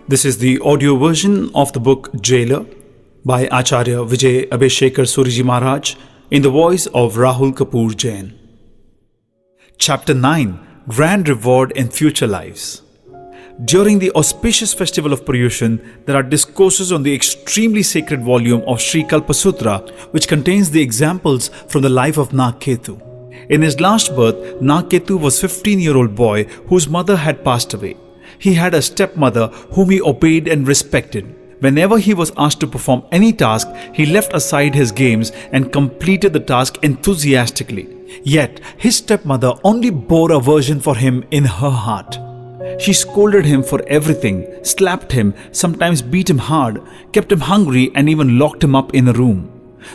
This is the audio version of the book Jailer by Acharya Vijay Abhishekar Suriji Maharaj in the voice of Rahul Kapoor Jain. Chapter 9: Grand Reward in Future Lives. During the auspicious festival of Paryushan, there are discourses on the extremely sacred volume of Sri Kalpasutra, which contains the examples from the life of Nagketu. In his last birth, Nagketu was a 15-year-old boy whose mother had passed away. He had a stepmother whom he obeyed and respected. Whenever he was asked to perform any task, he left aside his games and completed the task enthusiastically. Yet, his stepmother only bore aversion for him in her heart. She scolded him for everything, slapped him, sometimes beat him hard, kept him hungry and even locked him up in a room.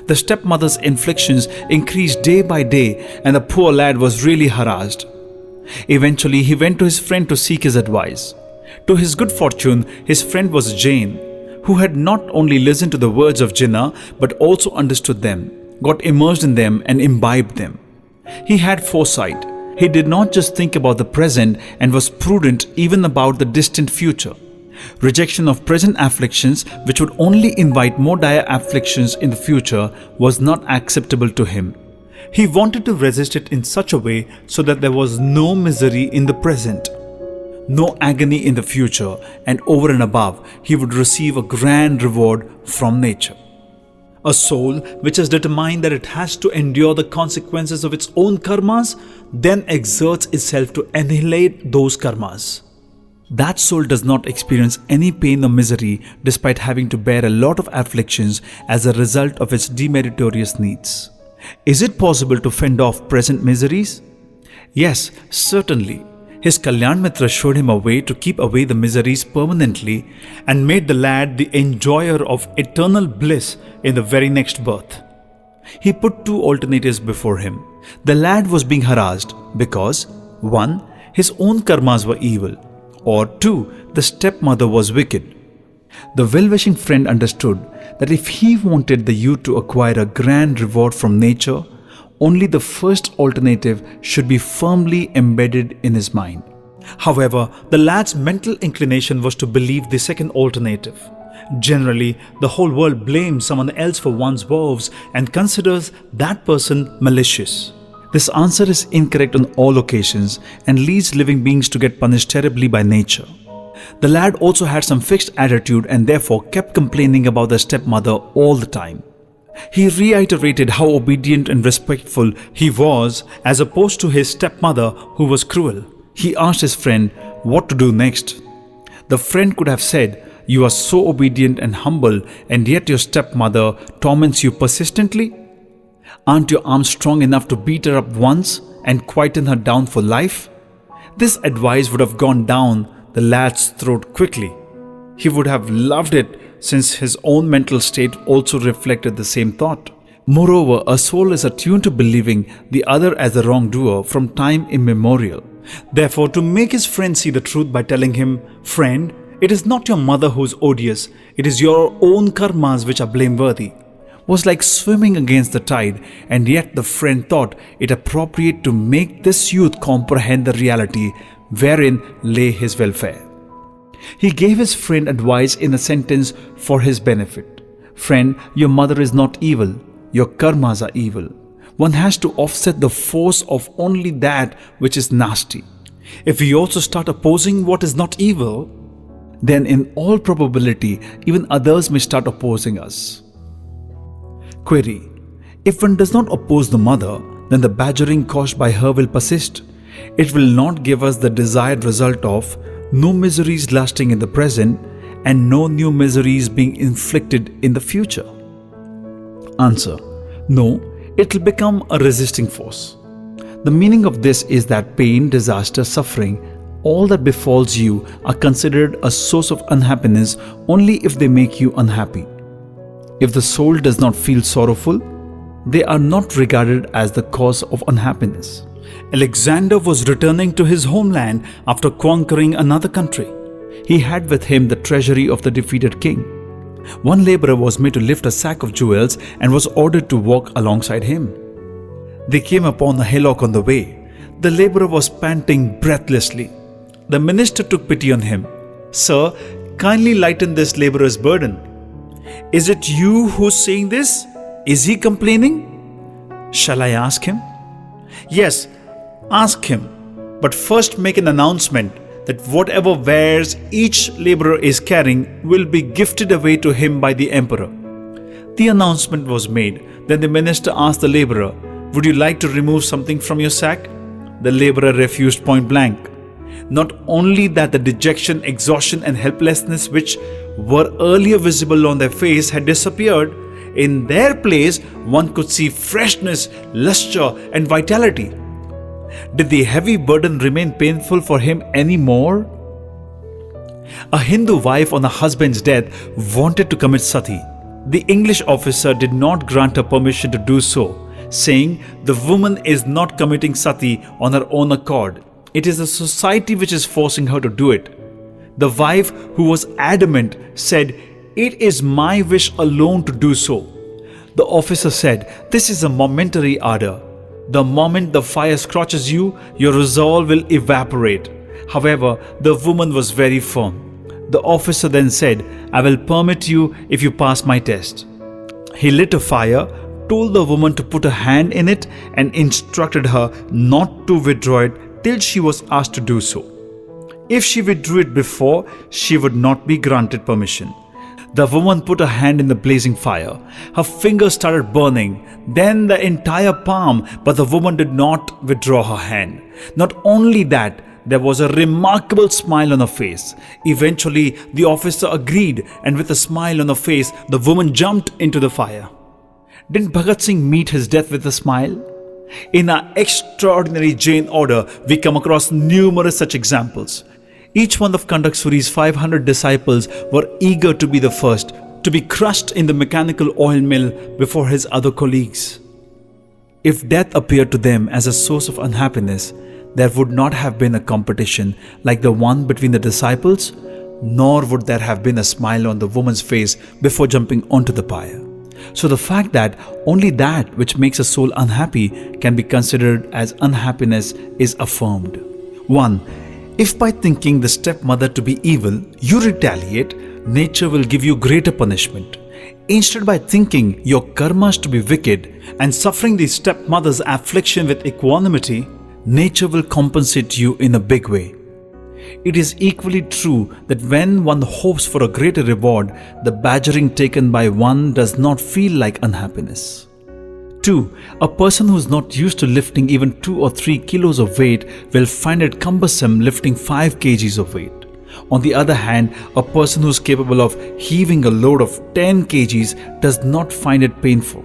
The stepmother's inflictions increased day by day and the poor lad was really harassed. Eventually, he went to his friend to seek his advice. To his good fortune, his friend was Jain, who had not only listened to the words of Jinnah but also understood them, got immersed in them and imbibed them. He had foresight. He did not just think about the present and was prudent even about the distant future. Rejection of present afflictions, which would only invite more dire afflictions in the future, was not acceptable to him. He wanted to resist it in such a way so that there was no misery in the present, no agony in the future, and over and above, he would receive a grand reward from nature. A soul which has determined that it has to endure the consequences of its own karmas, then exerts itself to annihilate those karmas. That soul does not experience any pain or misery despite having to bear a lot of afflictions as a result of its demeritorious needs. Is it possible to fend off present miseries? Yes, certainly. His Kalyan Mitra showed him a way to keep away the miseries permanently and made the lad the enjoyer of eternal bliss in the very next birth. He put two alternatives before him. The lad was being harassed because 1. His own karmas were evil, or 2. The stepmother was wicked. The well-wishing friend understood that if he wanted the youth to acquire a grand reward from nature, only the first alternative should be firmly embedded in his mind. However, the lad's mental inclination was to believe the second alternative. Generally, the whole world blames someone else for one's woes and considers that person malicious. This answer is incorrect on all occasions and leads living beings to get punished terribly by nature. The lad also had some fixed attitude and therefore kept complaining about the stepmother all the time. He reiterated how obedient and respectful he was as opposed to his stepmother who was cruel. He asked his friend what to do next. The friend could have said, "You are so obedient and humble and yet your stepmother torments you persistently. Aren't your arms strong enough to beat her up once and quieten her down for life?" This advice would have gone down the lad's throat quickly. He would have loved it since his own mental state also reflected the same thought. Moreover, a soul is attuned to believing the other as a wrongdoer from time immemorial. Therefore, to make his friend see the truth by telling him, "Friend, it is not your mother who is odious, it is your own karmas which are blameworthy," was like swimming against the tide, and yet the friend thought it appropriate to make this youth comprehend the reality wherein lay his welfare. He gave his friend advice in a sentence for his benefit. "Friend, your mother is not evil, your karmas are evil. One has to offset the force of only that which is nasty. If we also start opposing what is not evil, then in all probability even others may start opposing us." Query: if one does not oppose the mother, then the badgering caused by her will persist. It will not give us the desired result of no miseries lasting in the present and no new miseries being inflicted in the future. Answer: no, it will become a resisting force. The meaning of this is that pain, disaster, suffering, all that befalls you are considered a source of unhappiness only if they make you unhappy. If the soul does not feel sorrowful, they are not regarded as the cause of unhappiness. Alexander was returning to his homeland after conquering another country. He had with him the treasury of the defeated king. One laborer was made to lift a sack of jewels and was ordered to walk alongside him. They came upon a hillock on the way. The laborer was panting breathlessly. The minister took pity on him. "Sir, kindly lighten this laborer's burden." "Is it you who's saying this? Is he complaining?" "Shall I ask him?" "Yes, ask him. But first make an announcement that whatever wares each laborer is carrying will be gifted away to him by the emperor." The announcement was made. Then the minister asked the laborer, "Would you like to remove something from your sack?" The laborer refused point blank. Not only that, the dejection, exhaustion and helplessness which were earlier visible on their face had disappeared. In their place, one could see freshness, luster and vitality. Did the heavy burden remain painful for him any more? A Hindu wife on a husband's death wanted to commit sati. The English officer did not grant her permission to do so, saying the woman is not committing sati on her own accord. It is the society which is forcing her to do it. The wife, who was adamant, said, "It is my wish alone to do so." The officer said, "This is a momentary ardor. The moment the fire scorches you, your resolve will evaporate." However, the woman was very firm. The officer then said, "I will permit you if you pass my test." He lit a fire, told the woman to put a hand in it, and instructed her not to withdraw it till she was asked to do so. If she withdrew it before, she would not be granted permission. The woman put her hand in the blazing fire. Her fingers started burning, then the entire palm, but the woman did not withdraw her hand. Not only that, there was a remarkable smile on her face. Eventually, the officer agreed, and with a smile on her face, the woman jumped into the fire. Didn't Bhagat Singh meet his death with a smile? In our extraordinary Jain order, we come across numerous such examples. Each one of Kandak Suri's 500 disciples were eager to be the first, to be crushed in the mechanical oil mill before his other colleagues. If death appeared to them as a source of unhappiness, there would not have been a competition like the one between the disciples, nor would there have been a smile on the woman's face before jumping onto the pyre. So the fact that only that which makes a soul unhappy can be considered as unhappiness is affirmed. 1. If by thinking the stepmother to be evil, you retaliate, nature will give you greater punishment. Instead, by thinking your karmas to be wicked and suffering the stepmother's affliction with equanimity, nature will compensate you in a big way. It is equally true that when one hopes for a greater reward, the badgering taken by one does not feel like unhappiness. 2. A person who is not used to lifting even 2 or 3 kilos of weight will find it cumbersome lifting 5 kgs of weight. On the other hand, a person who is capable of heaving a load of 10 kgs does not find it painful.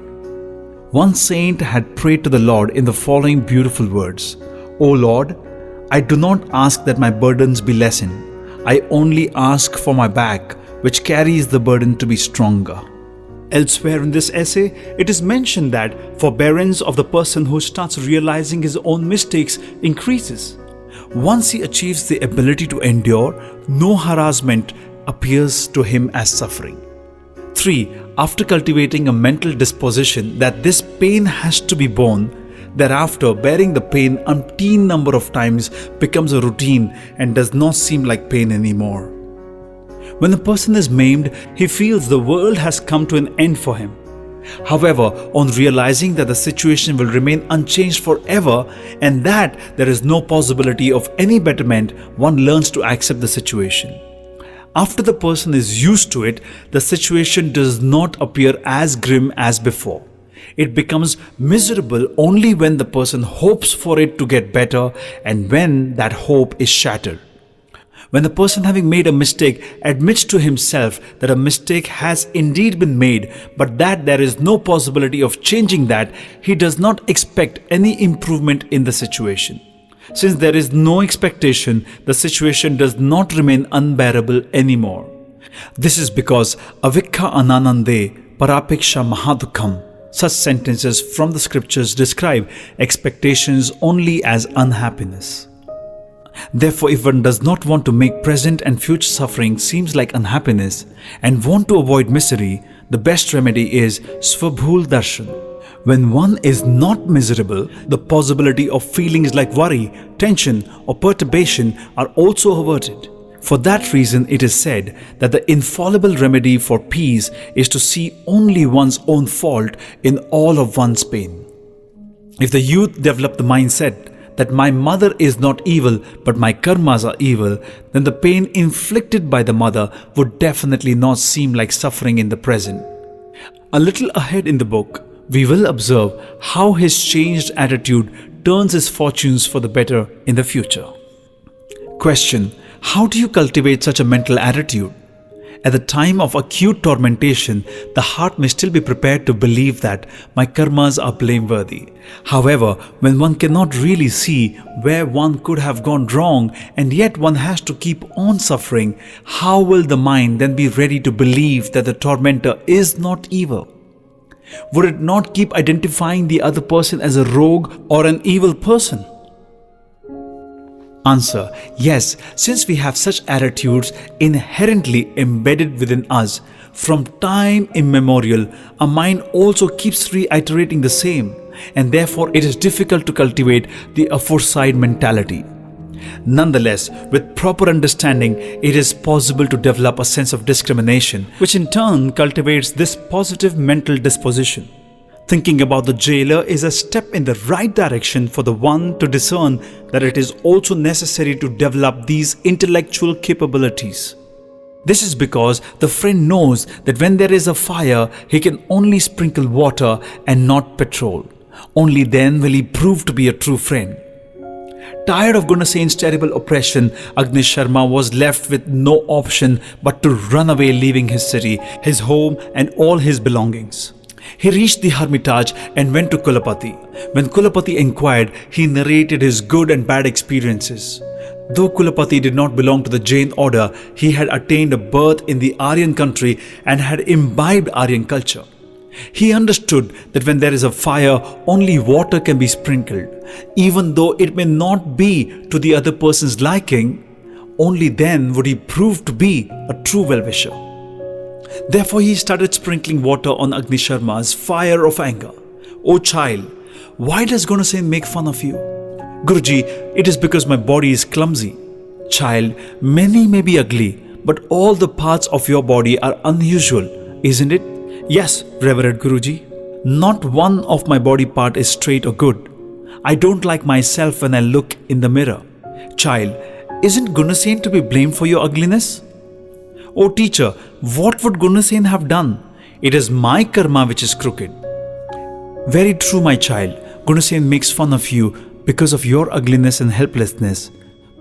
One saint had prayed to the Lord in the following beautiful words, "O Lord, I do not ask that my burdens be lessened. I only ask for my back, which carries the burden, to be stronger." Elsewhere in this essay, it is mentioned that forbearance of the person who starts realizing his own mistakes increases. Once he achieves the ability to endure, no harassment appears to him as suffering. 3. After cultivating a mental disposition that this pain has to be borne, thereafter bearing the pain umpteen number of times becomes a routine and does not seem like pain anymore. When a person is maimed, he feels the world has come to an end for him. However, on realizing that the situation will remain unchanged forever and that there is no possibility of any betterment, one learns to accept the situation. After the person is used to it, the situation does not appear as grim as before. It becomes miserable only when the person hopes for it to get better and when that hope is shattered. When the person, having made a mistake, admits to himself that a mistake has indeed been made, but that there is no possibility of changing that, he does not expect any improvement in the situation. Since there is no expectation, the situation does not remain unbearable anymore. This is because avikha ananande parapeksha mahadukham. Such sentences from the scriptures describe expectations only as unhappiness. Therefore, if one does not want to make present and future suffering seems like unhappiness and want to avoid misery, the best remedy is Swabhul Darshan. When one is not miserable, the possibility of feelings like worry, tension, or perturbation are also averted. For that reason, it is said that the infallible remedy for peace is to see only one's own fault in all of one's pain. If the youth develop the mindset that my mother is not evil but my karmas are evil, then the pain inflicted by the mother would definitely not seem like suffering in the present. A little ahead in the book, we will observe how his changed attitude turns his fortunes for the better in the future. Question: how do you cultivate such a mental attitude? At the time of acute tormentation, the heart may still be prepared to believe that my karmas are blameworthy. However, when one cannot really see where one could have gone wrong and yet one has to keep on suffering, how will the mind then be ready to believe that the tormentor is not evil? Would it not keep identifying the other person as a rogue or an evil person? Answer: yes, since we have such attitudes inherently embedded within us from time immemorial, our mind also keeps reiterating the same, and therefore it is difficult to cultivate the aforesaid mentality. Nonetheless, with proper understanding, it is possible to develop a sense of discrimination, which in turn cultivates this positive mental disposition. Thinking about the jailer is a step in the right direction for the one to discern that it is also necessary to develop these intellectual capabilities. This is because the friend knows that when there is a fire, he can only sprinkle water and not petrol. Only then will he prove to be a true friend. Tired of Gunasen's terrible oppression, Agni Sharma was left with no option but to run away, leaving his city, his home and all his belongings. He reached the hermitage and went to Kulapati. When Kulapati inquired, he narrated his good and bad experiences. Though Kulapati did not belong to the Jain order, he had attained a birth in the Aryan country and had imbibed Aryan culture. He understood that when there is a fire, only water can be sprinkled. Even though it may not be to the other person's liking, only then would he prove to be a true well-wisher. Therefore, he started sprinkling water on Agni Sharma's fire of anger. "O child, why does Gunasen make fun of you?" "Guruji, it is because my body is clumsy." "Child, many may be ugly, but all the parts of your body are unusual, isn't it?" "Yes, Reverend Guruji. Not one of my body part is straight or good. I don't like myself when I look in the mirror." "Child, isn't Gunasen to be blamed for your ugliness?" "Oh teacher, what would Gunasen have done? It is my karma which is crooked." "Very true, my child. Gunasen makes fun of you because of your ugliness and helplessness.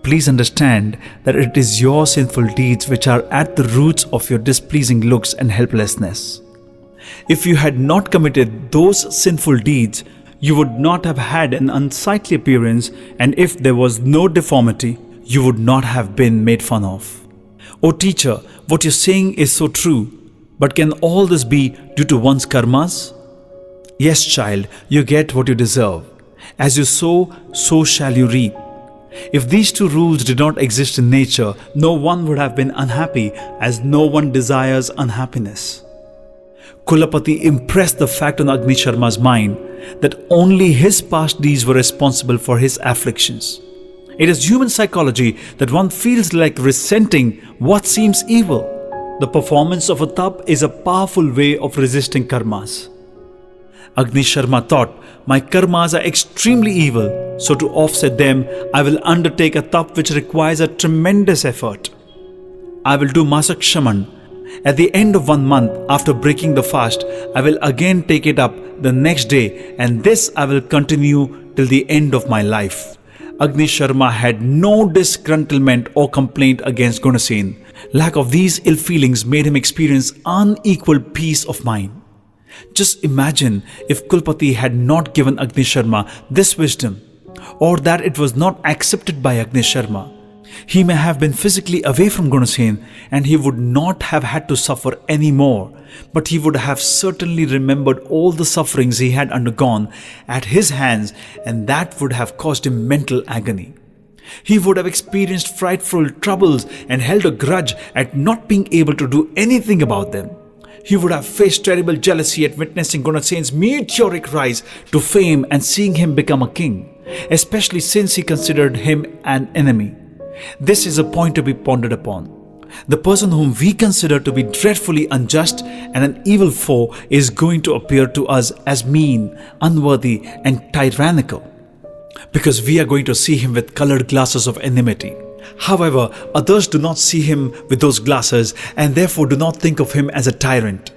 Please understand that it is your sinful deeds which are at the roots of your displeasing looks and helplessness. If you had not committed those sinful deeds, you would not have had an unsightly appearance, and if there was no deformity, you would not have been made fun of." "Oh teacher, what you're saying is so true, but can all this be due to one's karmas?" "Yes, child, you get what you deserve. As you sow, so shall you reap. If these two rules did not exist in nature, no one would have been unhappy, as no one desires unhappiness." Kulapati impressed the fact on Agni Sharma's mind that only his past deeds were responsible for his afflictions. It is human psychology that one feels like resenting what seems evil. The performance of a tap is a powerful way of resisting karmas. Agni Sharma thought, "My karmas are extremely evil, so to offset them, I will undertake a tap which requires a tremendous effort. I will do Masak Shaman. At the end of 1 month after breaking the fast, I will again take it up the next day, and this I will continue till the end of my life." Agni Sharma had no disgruntlement or complaint against Gunasen. Lack of these ill feelings made him experience unequal peace of mind. Just imagine if Kulpati had not given Agni Sharma this wisdom, or that it was not accepted by Agni Sharma. He may have been physically away from Gunasen and he would not have had to suffer any more, but he would have certainly remembered all the sufferings he had undergone at his hands, and that would have caused him mental agony. He would have experienced frightful troubles and held a grudge at not being able to do anything about them. He would have faced terrible jealousy at witnessing Gunasen's meteoric rise to fame and seeing him become a king, especially since he considered him an enemy. This is a point to be pondered upon. The person whom we consider to be dreadfully unjust and an evil foe is going to appear to us as mean, unworthy, and tyrannical, because we are going to see him with colored glasses of enmity. However, others do not see him with those glasses and therefore do not think of him as a tyrant.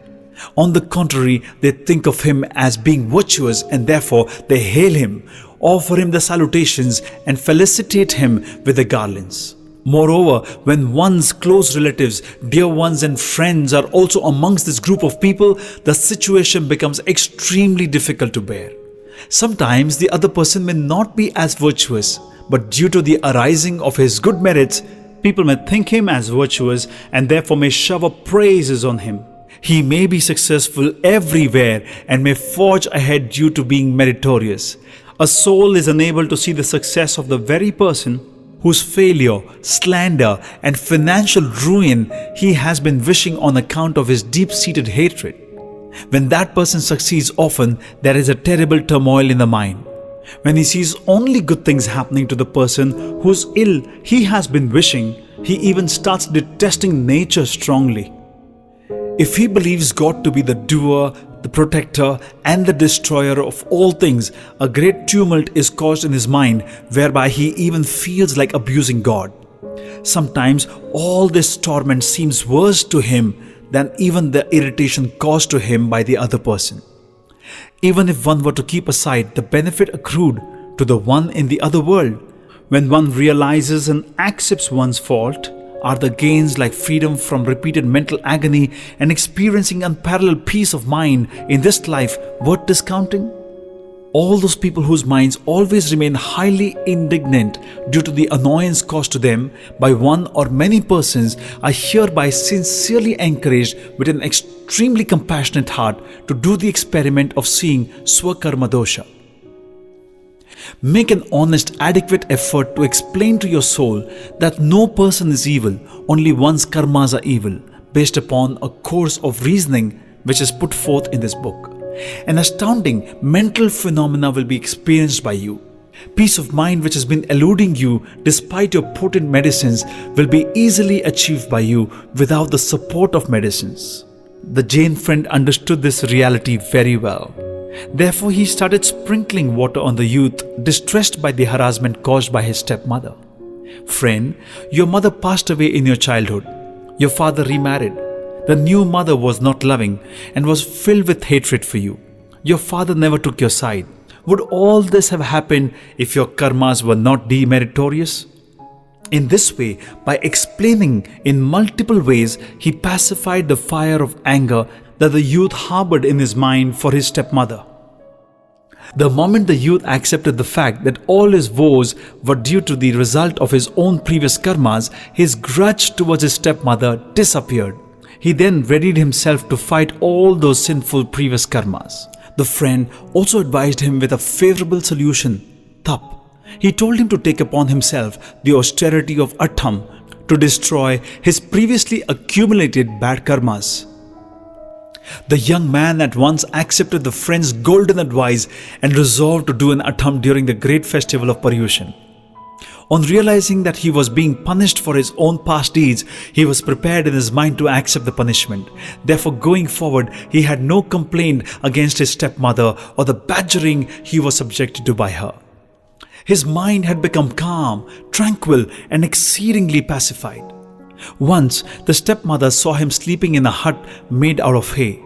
On the contrary, they think of him as being virtuous and therefore they hail him, offer him the salutations, and felicitate him with the garlands. Moreover, when one's close relatives, dear ones and friends are also amongst this group of people, the situation becomes extremely difficult to bear. Sometimes the other person may not be as virtuous, but due to the arising of his good merits, people may think him as virtuous and therefore may shower praises on him. He may be successful everywhere and may forge ahead due to being meritorious. A soul is unable to see the success of the very person whose failure, slander, and financial ruin he has been wishing on account of his deep-seated hatred. When that person succeeds often, there is a terrible turmoil in the mind. When he sees only good things happening to the person whose ill he has been wishing, he even starts detesting nature strongly. If he believes God to be the doer, the protector, and the destroyer of all things, a great tumult is caused in his mind, whereby he even feels like abusing God. Sometimes all this torment seems worse to him than even the irritation caused to him by the other person. Even if one were to keep aside the benefit accrued to the one in the other world, when one realizes and accepts one's fault, are the gains like freedom from repeated mental agony and experiencing unparalleled peace of mind in this life worth discounting? All those people whose minds always remain highly indignant due to the annoyance caused to them by one or many persons are hereby sincerely encouraged with an extremely compassionate heart to do the experiment of seeing Swakarma dosha. Make an honest, adequate effort to explain to your soul that no person is evil, only one's karmas are evil, based upon a course of reasoning which is put forth in this book. An astounding mental phenomena will be experienced by you. Peace of mind which has been eluding you despite your potent medicines will be easily achieved by you without the support of medicines. The Jain friend understood this reality very well. Therefore, he started sprinkling water on the youth distressed by the harassment caused by his stepmother. Friend, your mother passed away in your childhood. Your father remarried. The new mother was not loving and was filled with hatred for you. Your father never took your side. Would all this have happened if your karmas were not demeritorious? In this way, by explaining in multiple ways, he pacified the fire of anger that the youth harbored in his mind for his stepmother. The moment the youth accepted the fact that all his woes were due to the result of his own previous karmas, his grudge towards his stepmother disappeared. He then readied himself to fight all those sinful previous karmas. The friend also advised him with a favorable solution, tap. He told him to take upon himself the austerity of atham to destroy his previously accumulated bad karmas. The young man at once accepted the friend's golden advice and resolved to do an atham during the great festival of Paryushan. On realizing that he was being punished for his own past deeds, he was prepared in his mind to accept the punishment. Therefore, going forward, he had no complaint against his stepmother or the badgering he was subjected to by her. His mind had become calm, tranquil, and exceedingly pacified. Once, the stepmother saw him sleeping in a hut made out of hay.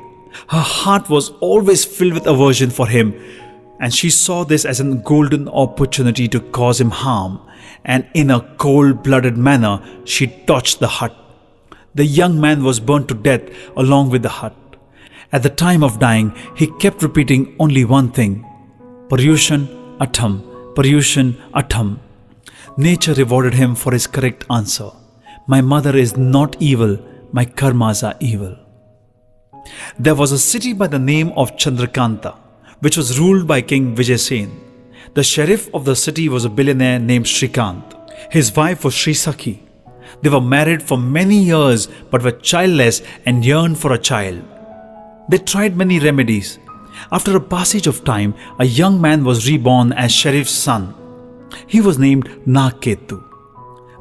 Her heart was always filled with aversion for him, and she saw this as a golden opportunity to cause him harm, and in a cold-blooded manner, she torched the hut. The young man was burnt to death along with the hut. At the time of dying, he kept repeating only one thing, Paryushan Atham, Paryushan Atham. Nature rewarded him for his correct answer. My mother is not evil, my karmas are evil. There was a city by the name of Chandrakanta, which was ruled by King Vijayasen. The sheriff of the city was a billionaire named Shrikant. His wife was Sri Sakhi. They were married for many years but were childless and yearned for a child. They tried many remedies. After a passage of time, a young man was reborn as Sharif's son. He was named Nagketu.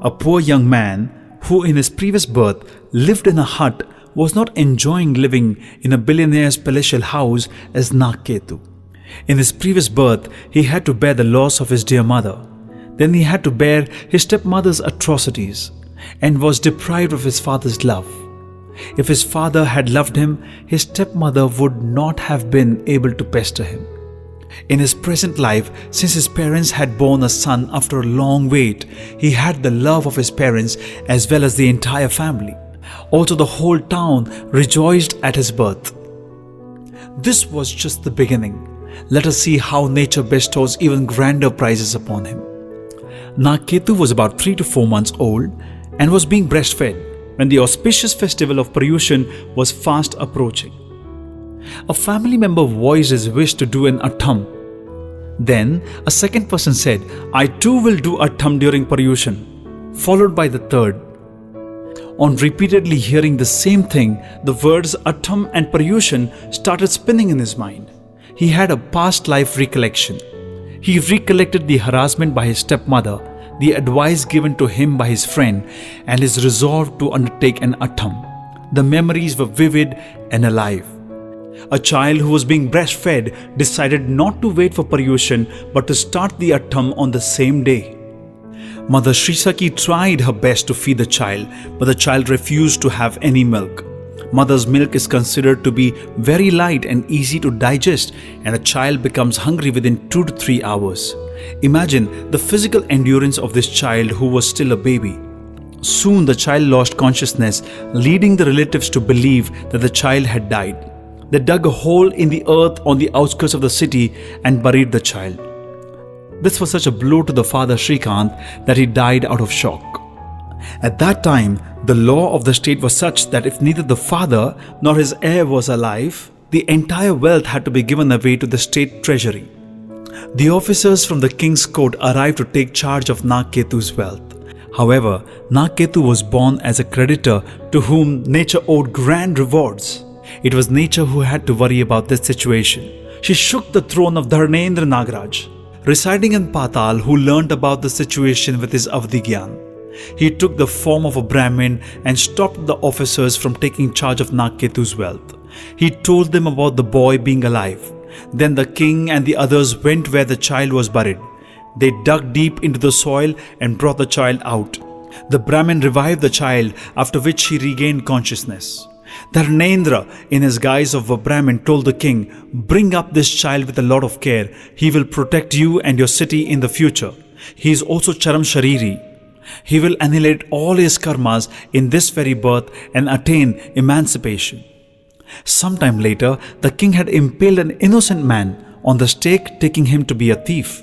A poor young man who in his previous birth lived in a hut was not enjoying living in a billionaire's palatial house as Nagketu. In his previous birth, he had to bear the loss of his dear mother. Then he had to bear his stepmother's atrocities and was deprived of his father's love. If his father had loved him, his stepmother would not have been able to pester him. In his present life, since his parents had borne a son after a long wait, he had the love of his parents as well as the entire family. Also, the whole town rejoiced at his birth. This was just the beginning. Let us see how nature bestows even grander prizes upon him. Nagketu was about 3 to 4 months old and was being breastfed when the auspicious festival of Paryushan was fast approaching. A family member voiced his wish to do an attam. Then a second person said, "I too will do attam during Paryushan," followed by the third. On repeatedly hearing the same thing, the words attam and Paryushan started spinning in his mind. He had a past life recollection. He recollected the harassment by his stepmother, the advice given to him by his friend, and his resolve to undertake an attam. The memories were vivid and alive. A child who was being breastfed decided not to wait for Paryushan but to start the attam on the same day. Mother Srisaki tried her best to feed the child, but the child refused to have any milk. Mother's milk is considered to be very light and easy to digest, and a child becomes hungry within 2 to 3 hours. Imagine the physical endurance of this child who was still a baby. Soon the child lost consciousness, leading the relatives to believe that the child had died. They dug a hole in the earth on the outskirts of the city and buried the child. This was such a blow to the father Shrikant that he died out of shock. At that time, the law of the state was such that if neither the father nor his heir was alive, the entire wealth had to be given away to the state treasury. The officers from the king's court arrived to take charge of Nagketu's wealth. However, Nagketu was born as a creditor to whom nature owed grand rewards. It was nature who had to worry about this situation. She shook the throne of Dharnendra Nagaraj, residing in Patal, who learnt about the situation with his Avadhigyan. He took the form of a Brahmin and stopped the officers from taking charge of Nagketu's wealth. He told them about the boy being alive. Then the king and the others went where the child was buried. They dug deep into the soil and brought the child out. The Brahmin revived the child, after which he regained consciousness. Dharnendra, in his guise of a Brahmin, told the king, "Bring up this child with a lot of care. He will protect you and your city in the future. He is also Charam Shariri. He will annihilate all his karmas in this very birth and attain emancipation." Sometime later, the king had impaled an innocent man on the stake, taking him to be a thief.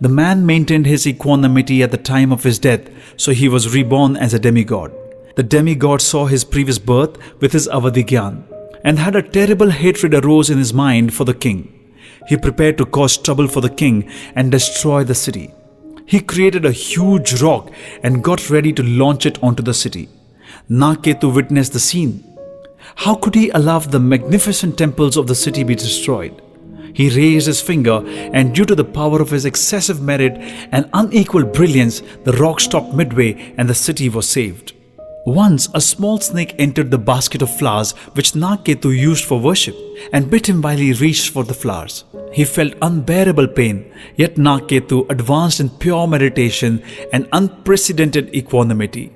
The man maintained his equanimity at the time of his death, so he was reborn as a demigod. The demigod saw his previous birth with his Avadhigyan and had a terrible hatred arose in his mind for the king. He prepared to cause trouble for the king and destroy the city. He created a huge rock and got ready to launch it onto the city. Nagketu witnessed the scene. How could he allow the magnificent temples of the city be destroyed? He raised his finger, and due to the power of his excessive merit and unequal brilliance, the rock stopped midway and the city was saved. Once a small snake entered the basket of flowers which Nagketu used for worship and bit him while he reached for the flowers. He felt unbearable pain, yet Nagketu advanced in pure meditation and unprecedented equanimity.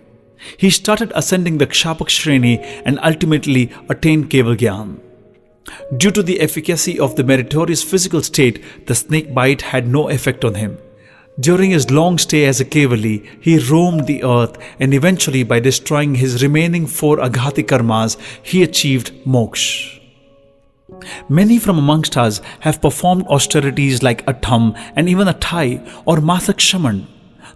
He started ascending the Kshapak Shreni and ultimately attained Kevalgyan. Due to the efficacy of the meritorious physical state, the snake bite had no effect on him. During his long stay as a Kevali, he roamed the earth, and eventually by destroying his remaining 4 Aghati karmas, he achieved moksha. Many from amongst us have performed austerities like Attam and even Athai or Masak Shaman,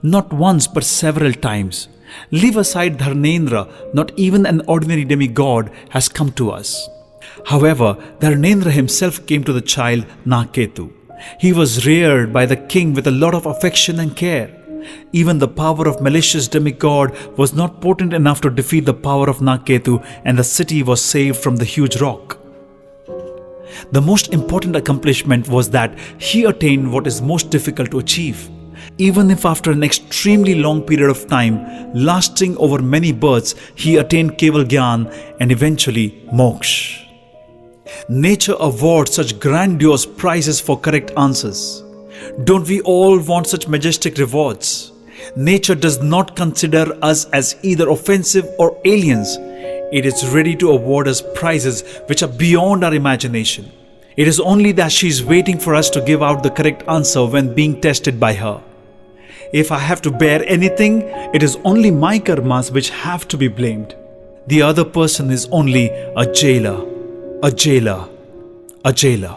not once but several times. Leave aside Dharnendra, not even an ordinary demigod has come to us. However, Dharnendra himself came to the child Nagketu. He was reared by the king with a lot of affection and care. Even the power of malicious demigod was not potent enough to defeat the power of Nagketu, and the city was saved from the huge rock. The most important accomplishment was that he attained what is most difficult to achieve. Even if after an extremely long period of time, lasting over many births, he attained Keval Gyan and eventually Moksha. Nature awards such grandiose prizes for correct answers. Don't we all want such majestic rewards? Nature does not consider us as either offensive or aliens. It is ready to award us prizes which are beyond our imagination. It is only that she is waiting for us to give out the correct answer when being tested by her. If I have to bear anything, it is only my karmas which have to be blamed. The other person is only a jailer, a jailer, a jailer.